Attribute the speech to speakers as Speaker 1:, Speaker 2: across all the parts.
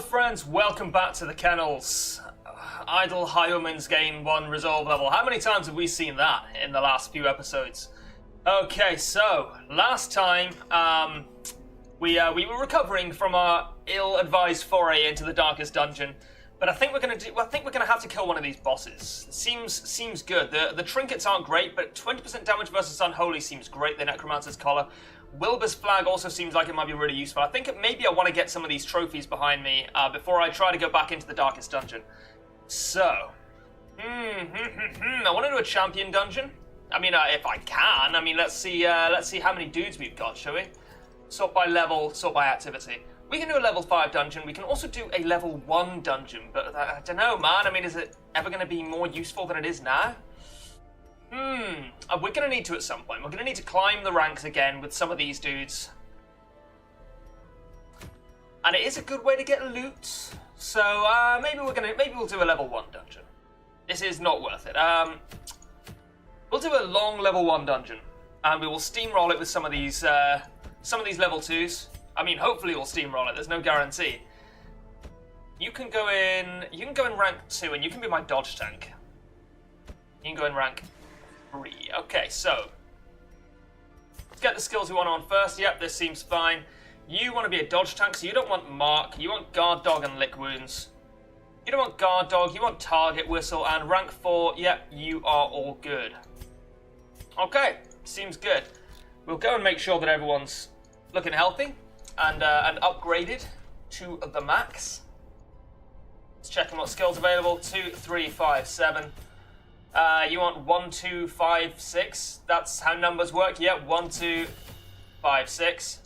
Speaker 1: Hello friends, welcome back to the kennels. Idle Highwayman's gain 1 resolve level. How many times have we seen that in the last few episodes? Okay, so last time we were recovering from our ill-advised foray into the darkest dungeon, but I think we're gonna have to kill one of these bosses. It seems good. The trinkets aren't great, but 20% damage versus Unholy seems great. The Necromancer's Collar. Wilbur's Flag also seems like it might be really useful. I think maybe I want to get some of these trophies behind me before I try to go back into the darkest dungeon. So, I want to do a champion dungeon. I mean, if I can. I mean, let's see how many dudes we've got, shall we? Sort by level, sort by activity. We can do a level 5 dungeon. We can also do a level 1 dungeon, but I don't know, man. I mean, is it ever going to be more useful than it is now? We're going to need to at some point. We're going to need to climb the ranks again with some of these dudes. And it is a good way to get loot. So maybe we'll do a level 1 dungeon. This is not worth it. We'll do a long level 1 dungeon, and we will steamroll it with some of these level 2s. I mean, hopefully we'll steamroll it. There's no guarantee. You can go in rank 2, and you can be my dodge tank. You can go in rank 3. Okay, so let's get the skills we want on first. Yep, this seems fine. You want to be a dodge tank, so you don't want Mark. You want Guard Dog and Lick Wounds. You don't want Guard Dog. You want Target Whistle and rank 4. Yep, you are all good. Okay, seems good. We'll go and make sure that everyone's looking healthy and upgraded to the max. Let's check on what skills available. 2, 3, 5, 7. You want 1, 2, 5, 6. That's how numbers work. Yep, 1, 2, 5, 6.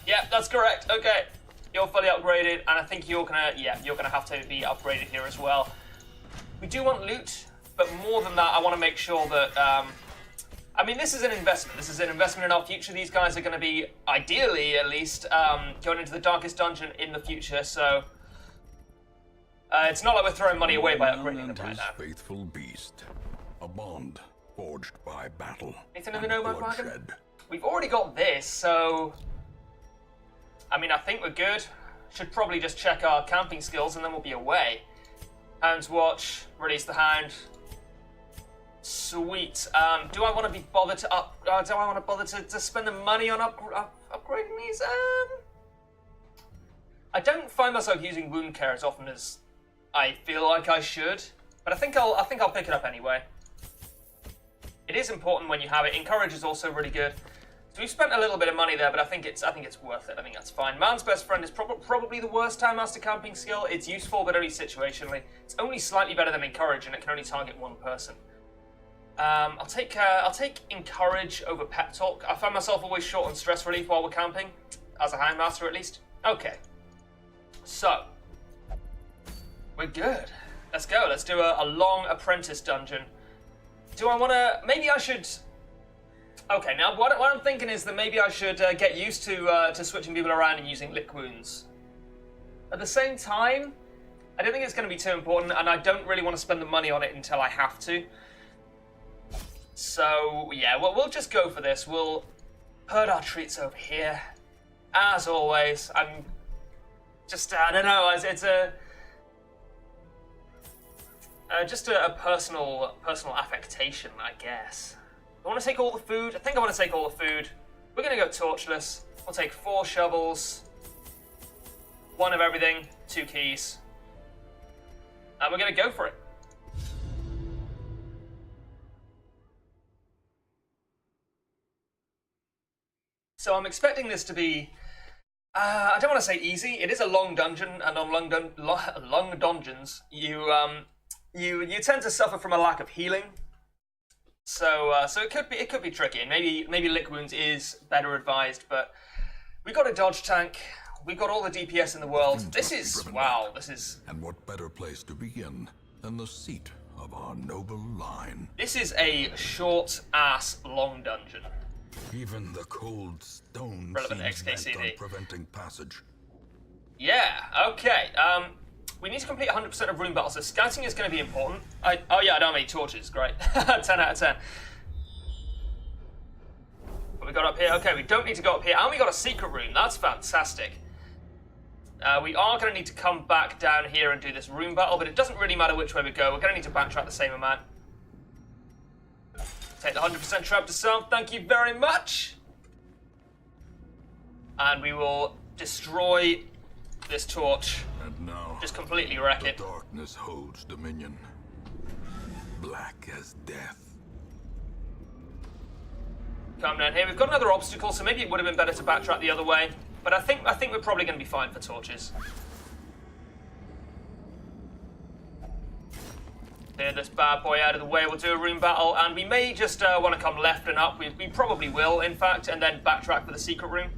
Speaker 1: Yep, that's correct. Okay, you're fully upgraded, and I think you're gonna have to be upgraded here as well. We do want loot, but more than that, I want to make sure that. I mean, this is an investment. This is an investment in our future. These guys are going to be, ideally at least, going into the darkest dungeon in the future. So. It's not like we're throwing money away by upgrading them right now.
Speaker 2: Faithful beast, a bond forged by battle.
Speaker 1: Anything in the Nomad Wagon? We've already got this, so I mean, I think we're good. Should probably just check our camping skills, and then we'll be away. Hound's Watch, release the Hound. Sweet. Do I want to be bothered to do I want to bother to spend the money on upgrading these? I don't find myself using wound care as often as I feel like I should, but I think I'll pick it up anyway. It is important when you have it. Encourage is also really good. So we've spent a little bit of money there, but I think it's worth it. I think that's fine. Man's Best Friend is probably the worst Houndmaster camping skill. It's useful, but only situationally. It's only slightly better than Encourage, and it can only target one person. I'll take Encourage over Pep Talk. I find myself always short on stress relief while we're camping, as a Houndmaster at least. Okay. So, we're good. Let's go. Let's do a long apprentice dungeon. Do I want to... Maybe I should... Okay, now what I'm thinking is that maybe I should get used to switching people around and using Lick Wounds. At the same time, I don't think it's going to be too important, and I don't really want to spend the money on it until I have to. So, yeah, well, we'll just go for this. We'll put our treats over here. As always, I'm... Just, I don't know, it's just a personal affectation, I guess. I want to take all the food. I think I want to take all the food. We're going to go torchless. We'll take 4 shovels, 1 of everything, 2 keys. And we're going to go for it. So I'm expecting this to be... I don't want to say easy. It is a long dungeon, and on long dungeons, you tend to suffer from a lack of healing. So it could be tricky, and maybe Lick Wounds is better advised. But we got a dodge tank. We got all the DPS in the world. This is wow. This is.
Speaker 2: And what better place to begin than the seat of our noble line?
Speaker 1: This is a short ass long dungeon.
Speaker 2: Even the cold stone
Speaker 1: Relevant
Speaker 2: seems bent on
Speaker 1: XKCD.
Speaker 2: preventing passage.
Speaker 1: Yeah, okay. We need to complete 100% of room battles, so scouting is going to be important. Oh yeah, I don't have any torches, great. 10 out of 10. What we got up here? Okay, we don't need to go up here. And we got a secret room, that's fantastic. We are going to need to come back down here and do this room battle, but it doesn't really matter which way we go. We're going to need to backtrack the same amount. Take the 100% trap to some. Thank you very much. And we will destroy this torch.
Speaker 2: And now,
Speaker 1: just completely wreck
Speaker 2: the
Speaker 1: it.
Speaker 2: darkness holds dominion. Black as death.
Speaker 1: Come down here. We've got another obstacle, so maybe it would have been better to backtrack the other way. But I think we're probably going to be fine for torches. Clear this bad boy out of the way. We'll do a room battle, and we may just want to come left and up. We probably will, in fact, and then backtrack for the secret room.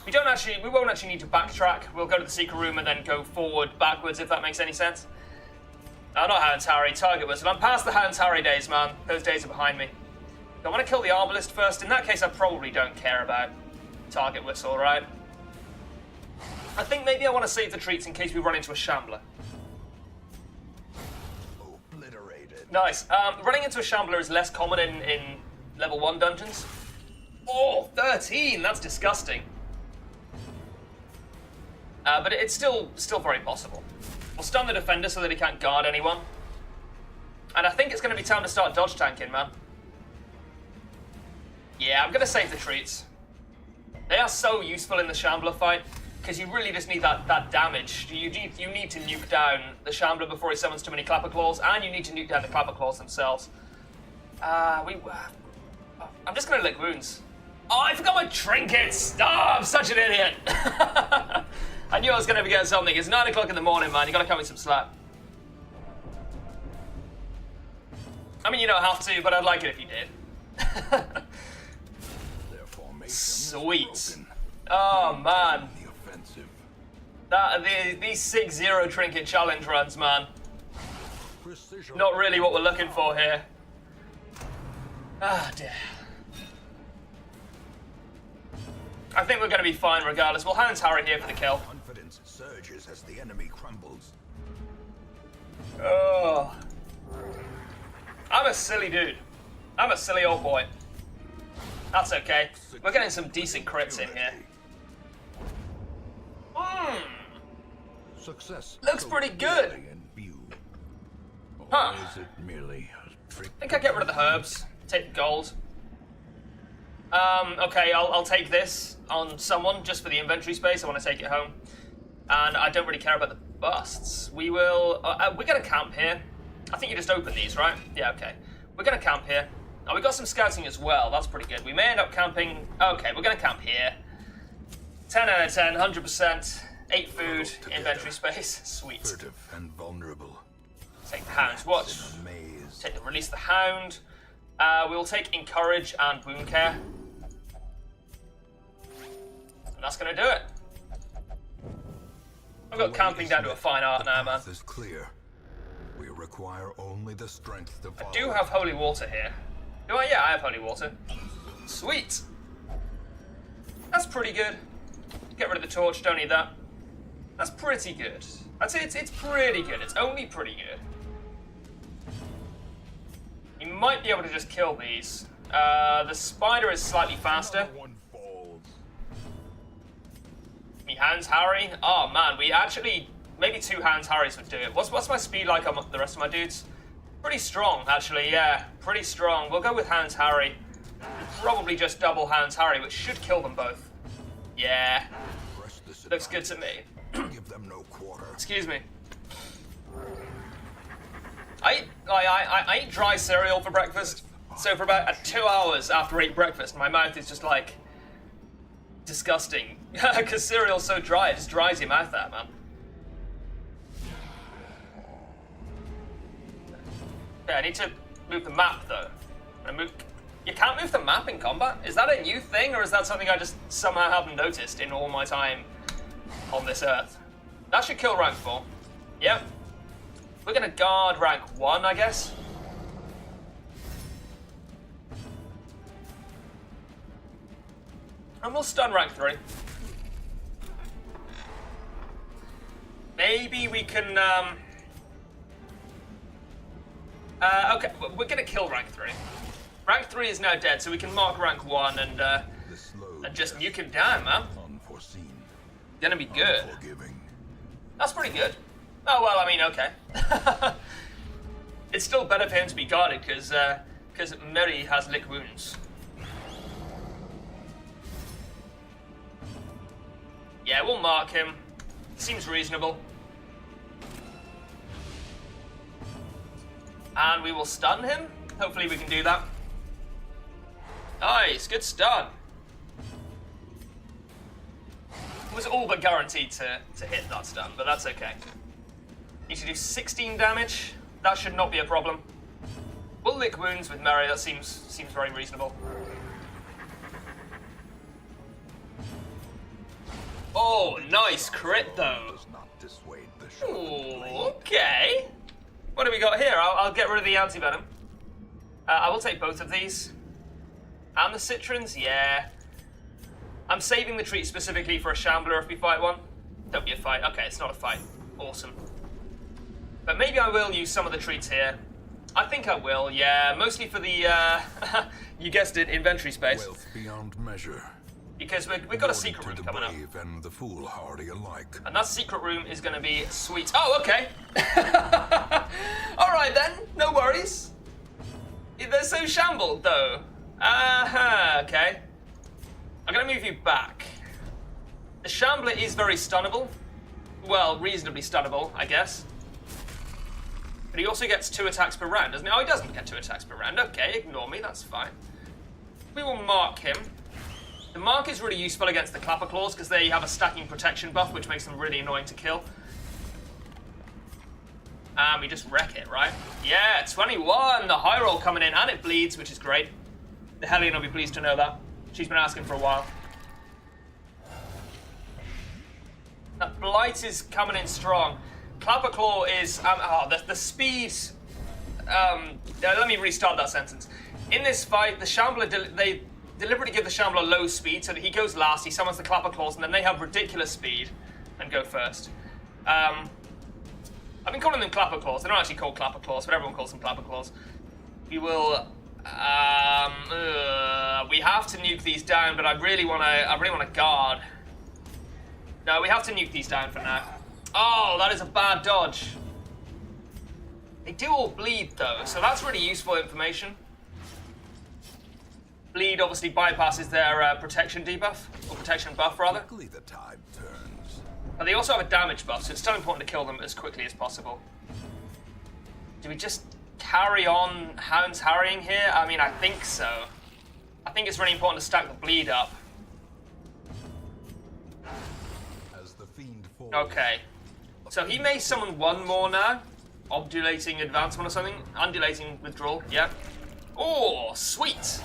Speaker 1: We won't actually need to backtrack. We'll go to the secret room and then go forward, backwards, if that makes any sense. Not Hound's Harry, Target Whistle. I'm past the Hound's Harry days, man. Those days are behind me. I want to kill the Arbalist first. In that case, I probably don't care about Target Whistle, right? I think maybe I want to save the treats in case we run into a Shambler.
Speaker 2: Obliterated.
Speaker 1: Nice. Running into a Shambler is less common in level 1 dungeons. Oh, 13! That's disgusting. But it's still very possible. We'll stun the defender so that he can't guard anyone. And I think it's going to be time to start dodge tanking, man. Yeah, I'm going to save the treats. They are so useful in the Shambler fight, because you really just need that damage. You need to nuke down the Shambler before he summons too many Clapper Claws, and you need to nuke down the Clapper Claws themselves. I'm just going to lick wounds. Oh, I forgot my trinkets! Oh, I'm such an idiot! I knew I was going to get something. It's 9 o'clock in the morning, man. You got to cut me some slack. I mean, you don't have to, but I'd like it if you did. Sweet. Oh, man. These 6-0 trinket challenge runs, man. Not really what we're looking for here. Ah, dear. I think we're going to be fine regardless. We'll Hound's Harry here for the kill.
Speaker 2: Confidence surges as the enemy crumbles.
Speaker 1: Oh. I'm a silly dude. I'm a silly old boy. That's okay. We're getting some decent crits in here.
Speaker 2: Success.
Speaker 1: Looks pretty good. Huh.
Speaker 2: Is it merely a trick?
Speaker 1: I think I get rid of the herbs. Take the gold. Okay, I'll take this on someone just for the inventory space. I want to take it home. And I don't really care about the busts. We're going to camp here. I think you just open these, right? Yeah, okay. We're going to camp here. Oh, we got some scouting as well. That's pretty good. We may end up camping. Okay, we're going to camp here. 10 out of 10, 100%. 8 food, inventory space. Sweet.
Speaker 2: Furtive and vulnerable.
Speaker 1: Take the Hound's Watch. Take the Release the Hound. We'll take Encourage and Wound Care. And that's going to do it. I've got camping down to a fine art now, man.
Speaker 2: This is clear. We require only the strength to follow.
Speaker 1: I do have holy water here. Do I? Yeah, I have holy water. Sweet. That's pretty good. Get rid of the torch, don't need that. That's pretty good. I'd say it's pretty good. It's only pretty good. You might be able to just kill these. The spider is slightly faster. Me Hound's Harry. Oh man, we actually maybe 2 Hound's Harrys would do it. What's my speed like on the rest of my dudes? Pretty strong, actually. Yeah, pretty strong. We'll go with Hound's Harry. Probably just double Hound's Harry, which should kill them both. Yeah, looks good to me.
Speaker 2: Give them no quarter.
Speaker 1: Excuse me. I eat dry cereal for breakfast, so for about 2 hours after I eat breakfast, my mouth is just like disgusting because cereal's so dry, it just dries your mouth out, man. Okay, I need to move the map though. You can't move the map in combat? Is that a new thing, or is that something I just somehow haven't noticed in all my time on this earth? That should kill rank 4. Yep. We're gonna guard rank 1, I guess. And we'll stun rank 3. Maybe we can, okay, we're gonna kill rank 3. Rank 3 is now dead, so we can mark rank 1 and just nuke him down, man.
Speaker 2: Unforeseen.
Speaker 1: gonna be good.
Speaker 2: Forgiving.
Speaker 1: That's pretty good. Oh, well, I mean, okay. It's still better for him to be guarded, because Mary has lick wounds. Yeah, we'll mark him. Seems reasonable. And we will stun him. Hopefully we can do that. Nice, good stun. It was all but guaranteed to hit that stun, but that's okay. Need to do 16 damage. That should not be a problem. We'll lick wounds with Mary. That seems very reasonable. Oh, nice crit though.
Speaker 2: Does not dissuade the sharpened
Speaker 1: Ooh,
Speaker 2: blade.
Speaker 1: okay. What do we got here? I'll get rid of the anti-venom. I will take both of these. And the citrons, yeah. I'm saving the treat specifically for a shambler if we fight one. Don't be a fight. Okay, it's not a fight. Awesome. But maybe I will use some of the treats here. I think I will, yeah. Mostly for the, you guessed it, inventory space.
Speaker 2: Wealth beyond measure.
Speaker 1: Because we've got a secret room
Speaker 2: to the
Speaker 1: coming up.
Speaker 2: brave and the foolhardy alike.
Speaker 1: And that secret room is going to be sweet. Oh, okay. All right, then. No worries. They're so shambled, though. Okay. I'm going to move you back. The Shambler is very stunnable. Well, reasonably stunnable, I guess. But he also gets 2 attacks per round, doesn't he? Oh, he doesn't get 2 attacks per round. Okay, ignore me, that's fine. We will mark him. The mark is really useful against the Clapper Claws because they have a stacking protection buff, which makes them really annoying to kill. And we just wreck it, right? Yeah, 21, the high roll coming in, and it bleeds, which is great. The Hellion will be pleased to know that. She's been asking for a while. That Blight is coming in strong. Clapper Claw is, the speed, let me restart that sentence. In this fight, the Shambler, they deliberately give the Shambler low speed so that he goes last, he summons the Clapper Claws, and then they have ridiculous speed and go first. I've been calling them Clapper Claws. They're not actually called Clapper Claws, but everyone calls them Clapper Claws. We will, we have to nuke these down, but I really want to guard. No, we have to nuke these down for now. Oh, that is a bad dodge. They do all bleed, though, so that's really useful information. Bleed obviously bypasses their protection debuff, or protection buff, rather.
Speaker 2: Quickly the tide turns.
Speaker 1: But they also have a damage buff, so it's still important to kill them as quickly as possible. Do we just carry on Hounds harrying here? I mean, I think so. I think it's really important to stack the bleed up.
Speaker 2: As the fiend falls.
Speaker 1: Okay. So he may summon one more now. Obdulating advancement or something. Undulating withdrawal, yeah. Oh, sweet.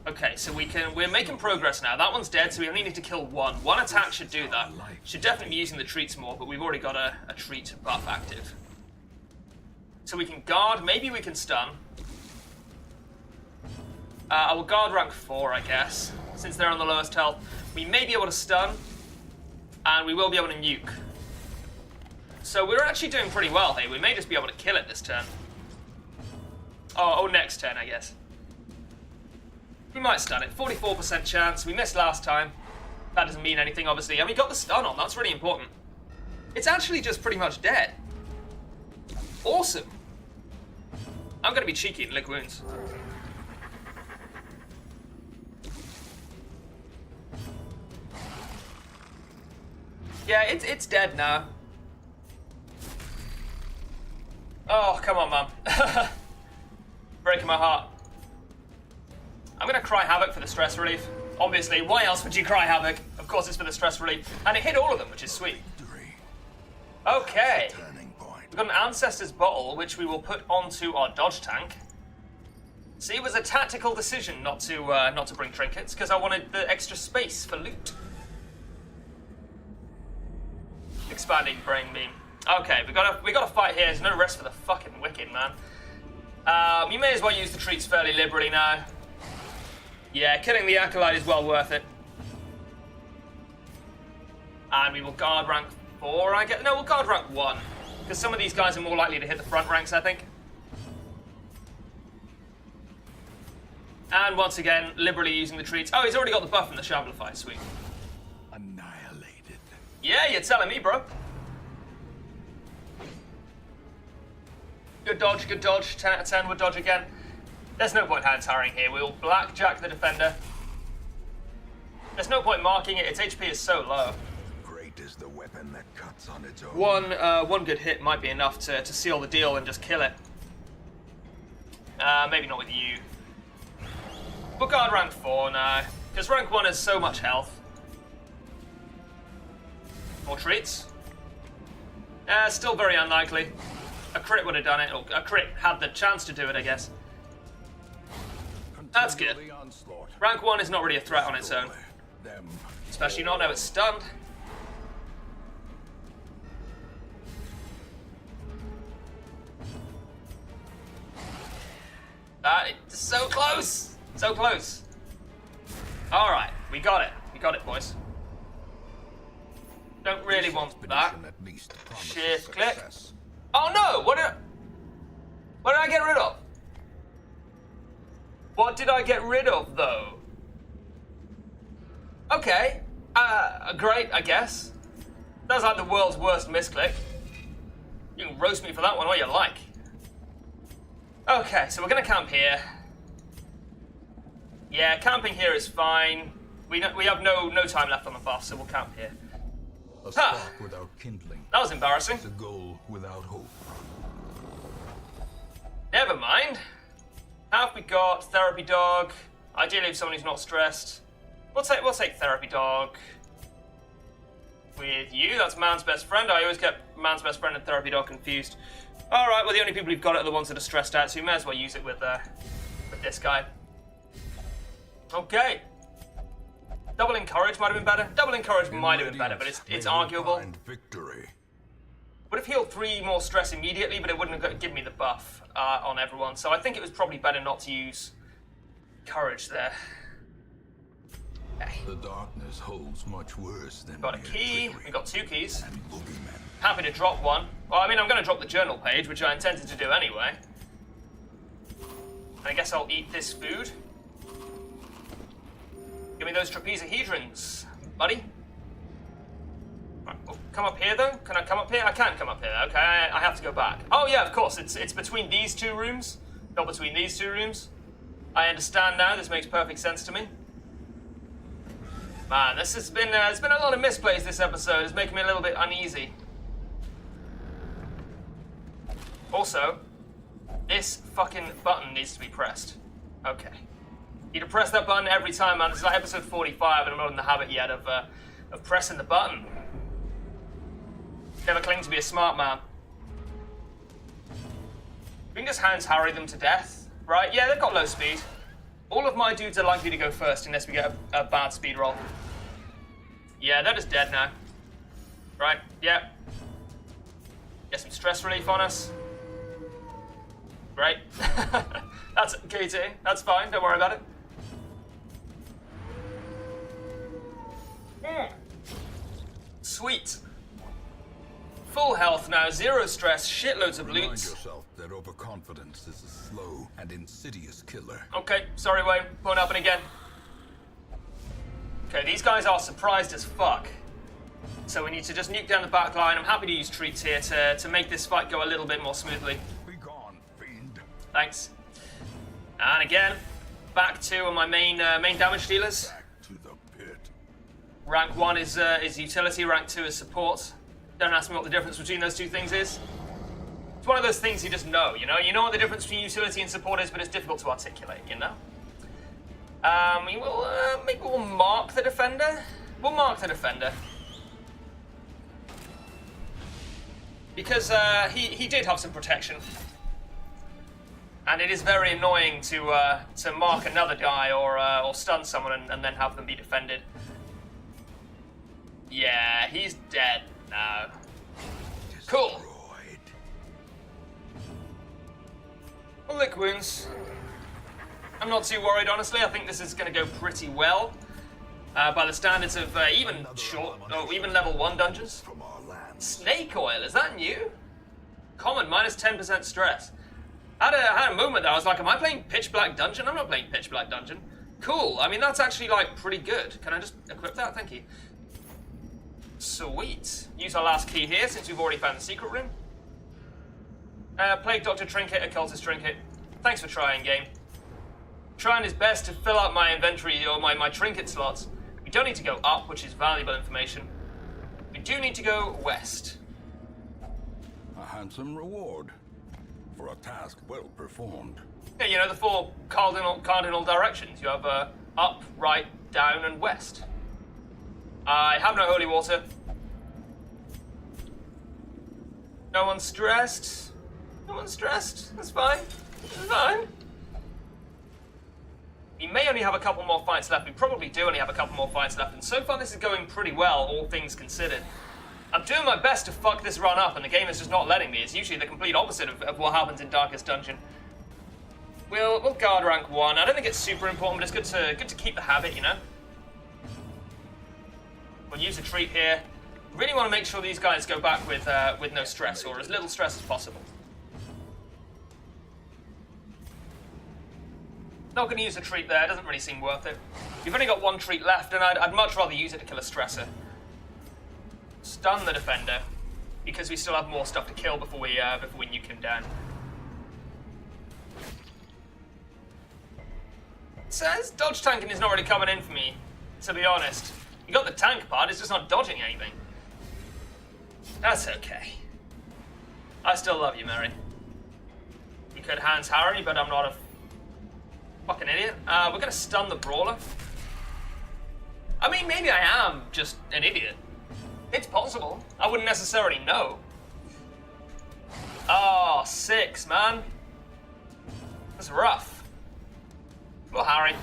Speaker 1: Okay, so we're making progress now. That one's dead, so we only need to kill one. One attack should do that. Should definitely be using the treats more, but we've already got a treat buff active. So we can guard, maybe we can stun. I will guard rank 4, I guess, since they're on the lowest health. We may be able to stun, and we will be able to nuke. So we're actually doing pretty well here. We may just be able to kill it this turn. Oh, next turn, I guess. We might stun it. 44% chance. We missed last time. That doesn't mean anything, obviously. And we got the stun on. That's really important. It's actually just pretty much dead. Awesome. I'm going to be cheeky and lick wounds. Yeah, it's dead now. Oh, come on, man. Breaking my heart. I'm going to cry Havoc for the stress relief. Obviously, why else would you cry Havoc? Of course it's for the stress relief. And it hit all of them, which is sweet. Okay. We've got an Ancestor's Bottle, which we will put onto our dodge tank. See, it was a tactical decision not to bring trinkets, because I wanted the extra space for loot. Expanding brain beam. Okay, we got a fight here. There's no rest for the fucking wicked, man. You may as well use the treats fairly liberally now. Yeah, killing the Acolyte is well worth it. And we will guard rank 4, I guess. No, we'll guard rank 1. Because some of these guys are more likely to hit the front ranks, I think. And once again, liberally using the treats. Oh, he's already got the buff in the Shambler fight, sweet.
Speaker 2: Annihilate.
Speaker 1: Yeah, you're telling me, bro. Good dodge, good dodge. 10 out of 10 would dodge again. There's no point hand tiring here. We'll blackjack the defender. There's no point marking it. Its HP is so low.
Speaker 2: Great is the weapon that cuts on its own.
Speaker 1: One good hit might be enough to seal the deal and just kill it. Maybe not with you. We'll guard rank 4 now, because rank 1 has so much health. More treats. Still very unlikely. A crit would have done it, or a crit had the chance to do it, I guess. That's good. Rank 1 is not really a threat on its own. Especially not now it's stunned. It's so close! So close. Alright, we got it. We got it, boys. Don't really want that. Shift click. Oh no! What did I get rid of? What did I get rid of, though? Okay. Great, I guess. That's like the world's worst misclick. You can roast me for that one all you like. Okay, so we're gonna camp here. Yeah, camping here is fine. We have no time left on the buff, so we'll camp here.
Speaker 2: A spark without kindling.
Speaker 1: That was embarrassing.
Speaker 2: A goal without hope.
Speaker 1: Never mind. How have we got? Therapy dog. Ideally, if someone who's not stressed. We'll take therapy dog. With you, that's man's best friend. I always get man's best friend and therapy dog confused. All right, well, the only people who've got it are the ones that are stressed out, so you may as well use it with this guy. Okay. Double encourage might have been better. Double encourage might have been better, but it's arguable.
Speaker 2: Victory.
Speaker 1: Would have healed 3 more stress immediately, but it wouldn't have given me the buff on everyone. So I think it was probably better not to use courage there. Okay.
Speaker 2: The darkness holds much worse than
Speaker 1: Got a key. We got 2 keys.
Speaker 2: and boogeymen.
Speaker 1: Happy to drop one. Well, I mean, I'm going to drop the journal page, which I intended to do anyway. And I guess I'll eat this food. Give me those trapezohedrons, buddy. Right, oh, come up here, though? Can I come up here? I can't come up here. Okay, I have to go back. Oh, yeah, of course. It's between these 2 rooms. Not between these 2 rooms. I understand now. This makes perfect sense to me. Man, this has been... there's been a lot of misplays this episode. It's making me a little bit uneasy. Also, this fucking button needs to be pressed. Okay. You need to press that button every time, man. This is like episode 45, and I'm not in the habit yet of pressing the button. Never claimed to be a smart man. We can just hands harry them to death, right? Yeah, they've got low speed. All of my dudes are likely to go first unless we get a bad speed roll. Yeah, they're just dead now. Right, yeah. Get some stress relief on us. Great. That's KT. That's fine, don't worry about it. Sweet. Full health now, 0 stress, shitloads of
Speaker 2: Remind
Speaker 1: loot.
Speaker 2: yourself that overconfidence is a slow and insidious killer.
Speaker 1: Okay, sorry Wayne, won't happen again. Okay, these guys are surprised as fuck. So we need to just nuke down the back line. I'm happy to use treats here to make this fight go a little bit more smoothly.
Speaker 2: Be gone, fiend.
Speaker 1: Thanks. And again, back to my main damage dealers.
Speaker 2: Back to the pit.
Speaker 1: Rank 1 is utility, rank 2 is support. Don't ask me what the difference between those 2 things is. It's one of those things you just know, you know? You know what the difference between utility and support is, but it's difficult to articulate, you know? Maybe we'll mark the defender? We'll mark the defender. Because he did have some protection. And it is very annoying to mark another guy or stun someone and then have them be defended. Yeah, he's dead now. Cool. Well, lick wounds. I'm not too worried, honestly. I think this is going to go pretty well. By the standards of even level 1 dungeons.
Speaker 2: From our lands.
Speaker 1: Snake oil, is that new? Common, minus 10% stress. I had a moment there, I was like, am I playing Pitch Black Dungeon? I'm not playing Pitch Black Dungeon. Cool, I mean, that's actually, like, pretty good. Can I just equip that? Thank you. Sweet. Use our last key here since we've already found the secret room. Plague Doctor Trinket, Occultist Trinket. Thanks for trying, game. Trying his best to fill out my inventory or my trinket slots. We don't need to go up, which is valuable information. We do need to go west.
Speaker 2: A handsome reward for a task well performed.
Speaker 1: Yeah, you know, the 4 cardinal directions. You have up, right, down, and west. I have no holy water. No one's stressed. No one's stressed. That's fine. That's fine. We may only have a couple more fights left. We probably do only have a couple more fights left. And so far this is going pretty well, all things considered. I'm doing my best to fuck this run up, and the game is just not letting me. It's usually the complete opposite of what happens in Darkest Dungeon. We'll guard rank 1. I don't think it's super important, but it's good to keep the habit, you know? We'll use a treat here. Really want to make sure these guys go back with no stress, or as little stress as possible. Not going to use a treat there, it doesn't really seem worth it. We've only got 1 treat left, and I'd much rather use it to kill a stressor. Stun the defender, because we still have more stuff to kill before we nuke him down. So this dodge tanking is not really coming in for me, to be honest. You got the tank part, it's just not dodging anything. That's okay. I still love you, Mary. We could Hans Harry, but I'm not a fucking idiot. We're gonna stun the brawler. I mean, maybe I am just an idiot. It's possible. I wouldn't necessarily know. Oh, 6, man. That's rough. Well, Harry.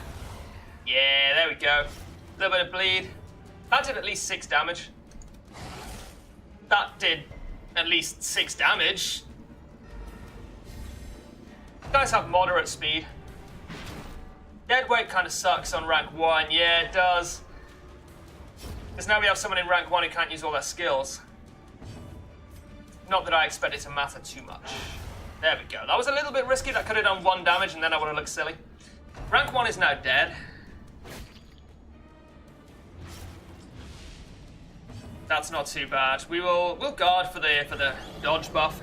Speaker 1: Yeah, there we go. A little bit of bleed. That did at least 6 damage. That did at least 6 damage. Guys have moderate speed. Dead weight kind of sucks on rank 1. Yeah, it does. Because now we have someone in rank 1 who can't use all their skills. Not that I expect it to matter too much. There we go. That was a little bit risky. That could have done 1 damage and then I would have looked silly. Rank 1 is now dead. That's not too bad. We'll guard for the dodge buff.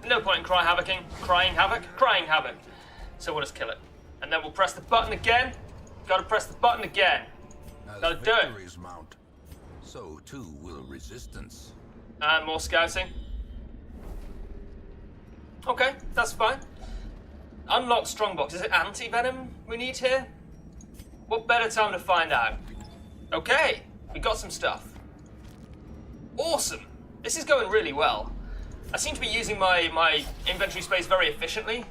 Speaker 1: No point in crying havoc. So we'll just kill it. And then we'll press the button again. Gotta press the button again. Gotta do it.
Speaker 2: Victories mount, so too will resistance.
Speaker 1: And more scouting. Okay, that's fine. Unlock strongbox. Is it anti-venom we need here? What better time to find out? Okay, we got some stuff. Awesome. This is going really well. I seem to be using my inventory space very efficiently.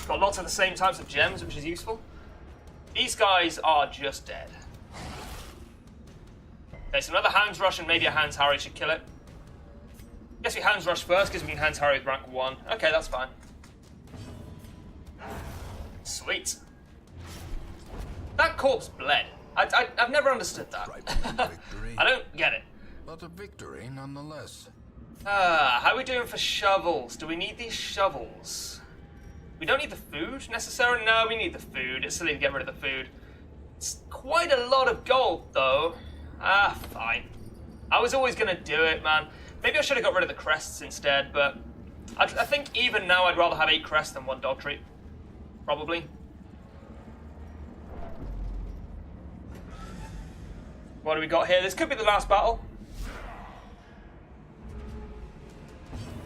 Speaker 1: Got lots of the same types of gems, which is useful. These guys are just dead. Okay, so another Hounds Rush and maybe a Hounds Harry should kill it. Guess we Hounds Rush first because we can Hounds Harry with rank 1. Okay, that's fine. Sweet. That corpse bled. I've never understood that. I don't get it.
Speaker 2: But a victory nonetheless.
Speaker 1: How are we doing for shovels? Do we need these shovels? We don't need the food necessarily. No, we need the food. It's silly to get rid of the food. It's quite a lot of gold, though. Fine. I was always going to do it, man. Maybe I should have got rid of the crests instead, but I think even now I'd rather have 8 crests than 1 dog treat. Probably. What do we got here? This could be the last battle.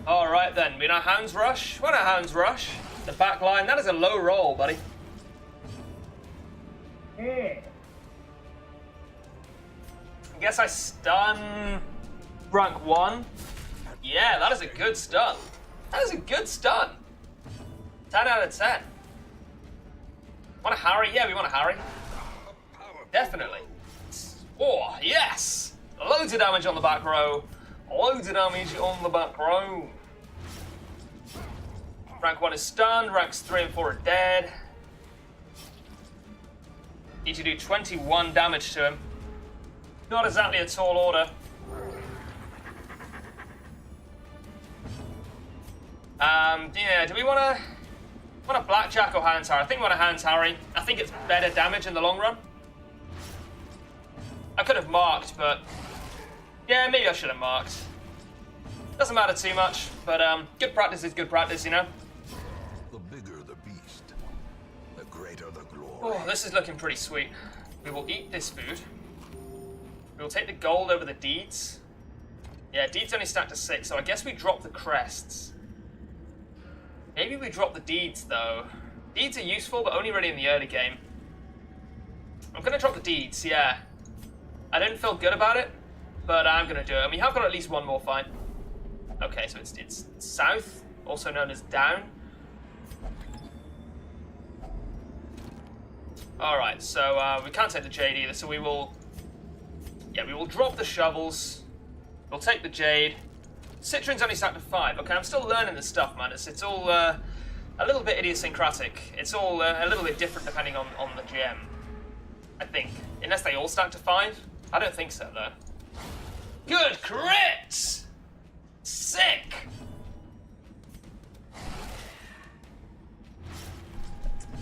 Speaker 1: Alright then, we know Hounds Rush. What a Hounds Rush. The back line, that is a low roll, buddy. I guess I stun rank 1. Yeah, that is a good stun. That is a good stun. 10 out of 10. Want a Harry? Yeah, we want a Harry. Definitely. Oh, yes! Loads of damage on the back row. Loads of damage on the back row. Rank 1 is stunned. Ranks 3 and 4 are dead. Need to do 21 damage to him. Not exactly a tall order. Yeah, do we want to... Want a Blackjack or Hound's Harry? I think I want a Hound's Harry. I think it's better damage in the long run. I could have marked, but yeah, maybe I should have marked. Doesn't matter too much, but good practice is good practice, you know?
Speaker 2: The bigger the beast, the greater the glory.
Speaker 1: Oh, this is looking pretty sweet. We will eat this food. We will take the gold over the deeds. Yeah, deeds only stack to 6, so I guess we drop the crests. Maybe we drop the deeds, though. Deeds are useful, but only really in the early game. I'm going to drop the deeds, yeah. I didn't feel good about it, but I'm going to do it. And we have got at least one more fight. Okay, so it's south, also known as down. Alright, so we can't take the jade either, so we will... Yeah, we will drop the shovels. We'll take the jade. Citron's only stacked to 5. Okay, I'm still learning this stuff, man. It's all a little bit idiosyncratic. It's all a little bit different depending on the GM, I think. Unless they all stack to 5. I don't think so, though. Good crits! Sick!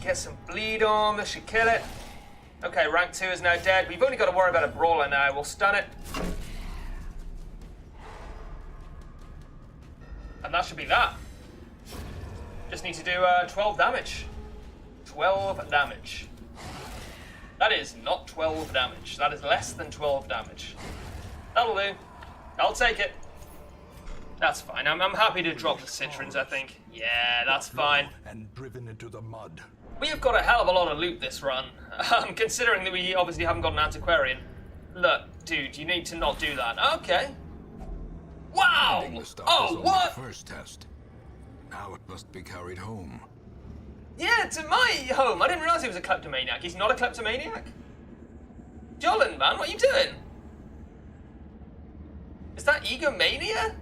Speaker 1: Get some bleed on. This should kill it. Okay, rank 2 is now dead. We've only got to worry about a brawler now. We'll stun it. And that should be that. Just need to do 12 damage. 12 damage. That is not 12 damage. That is less than 12 damage. That'll do. I'll take it. That's fine. I'm happy to drop the citrons, I think. Yeah, that's fine.
Speaker 2: And driven into the mud.
Speaker 1: We have got a hell of a lot of loot this run, considering that we obviously haven't got an antiquarian. Look, dude, you need to not do that. Okay. Wow! Oh, what?
Speaker 2: First test. Now it must be carried home.
Speaker 1: Yeah, to my home. I didn't realize he was a kleptomaniac. He's not a kleptomaniac? Jolin, man, what are you doing? Is that egomania?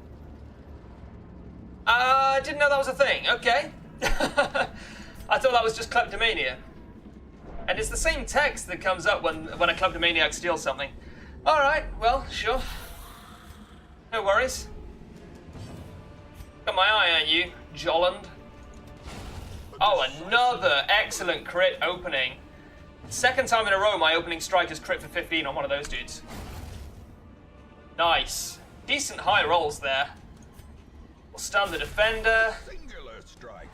Speaker 1: I didn't know that was a thing. Okay. I thought that was just kleptomania. And it's the same text that comes up when a kleptomaniac steals something. Alright, well, sure. No worries. Got my eye on you, Jolland. Oh, another excellent crit opening. Second time in a row my opening strike has crit for 15 on one of those dudes. Nice. Decent high rolls there. We'll stun the defender.
Speaker 2: Singular strike.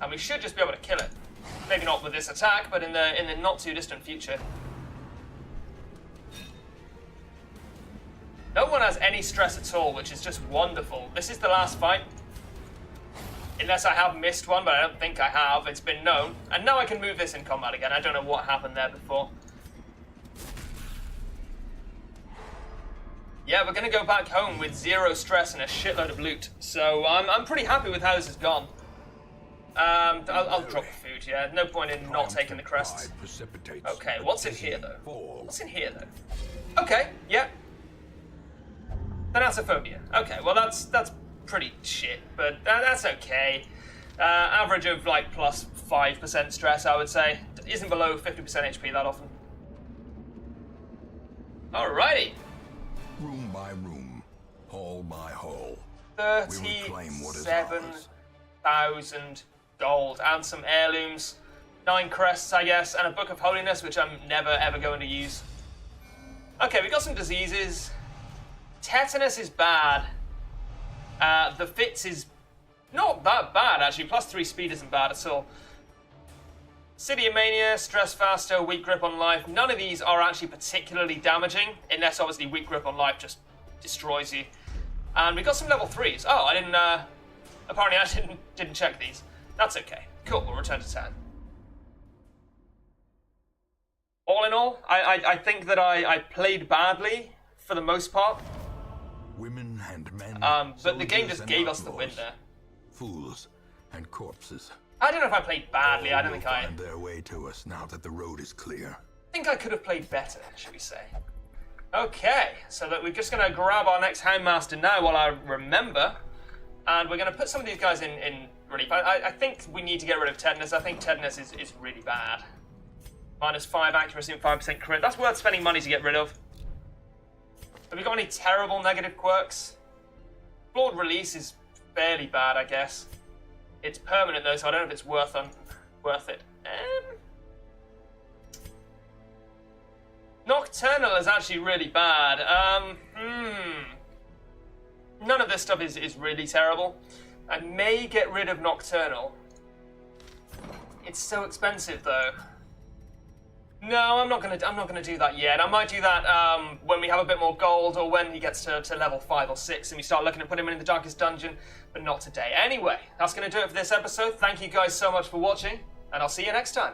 Speaker 1: And we should just be able to kill it. Maybe not with this attack, but in the not too distant future. No one has any stress at all, which is just wonderful. This is the last fight. Unless I have missed one, but I don't think I have. It's been known. And now I can move this in combat again. I don't know what happened there before. Yeah, we're going to go back home with 0 stress and a shitload of loot. So I'm pretty happy with how this has gone. I'll drop the food, yeah. No point in not taking the crests. Okay, what's in here, though? What's in here, though? Okay, yeah. Thanatophobia. Okay, well, that's pretty shit, but that's okay. Average of, like, plus 5% stress, I would say. Isn't below 50% HP that often. Alrighty.
Speaker 2: Room by room, hall by hall.
Speaker 1: 37,000 gold and some heirlooms, 9 crests, I guess, and a book of holiness, which I'm never ever going to use. Okay, we got some diseases. Tetanus is bad. The fits is not that bad actually. Plus 3 speed isn't bad at all. City Mania, Stress Faster, Weak Grip on Life. None of these are actually particularly damaging, unless obviously Weak Grip on Life just destroys you. And we got some level 3s. Oh, I didn't, apparently I didn't check these. That's okay. Cool, we'll return to town. All in all, I think that I played badly for the most part.
Speaker 2: Women and men,
Speaker 1: but the game just gave us the win there.
Speaker 2: Fools and corpses.
Speaker 1: I don't know if I played badly. I don't think I...
Speaker 2: find their way to us now that the road is clear.
Speaker 1: I think I could have played better, should we say. Okay, so that we're just going to grab our next Houndmaster now while I remember. And we're going to put some of these guys in relief. I think we need to get rid of Tetanus. I think Tetanus is really bad. -5 accuracy and 5% crit. That's worth spending money to get rid of. Have we got any terrible negative quirks? Flawed Release is fairly bad, I guess. It's permanent though, so I don't know if it's worth it. Nocturnal is actually really bad. None of this stuff is really terrible. I may get rid of Nocturnal. It's so expensive though. No, I'm not gonna do that yet. I might do that when we have a bit more gold, or when he gets to level 5 or 6 and we start looking at putting him in the darkest dungeon, but not today. Anyway, that's gonna do it for this episode. Thank you guys so much for watching, and I'll see you next time.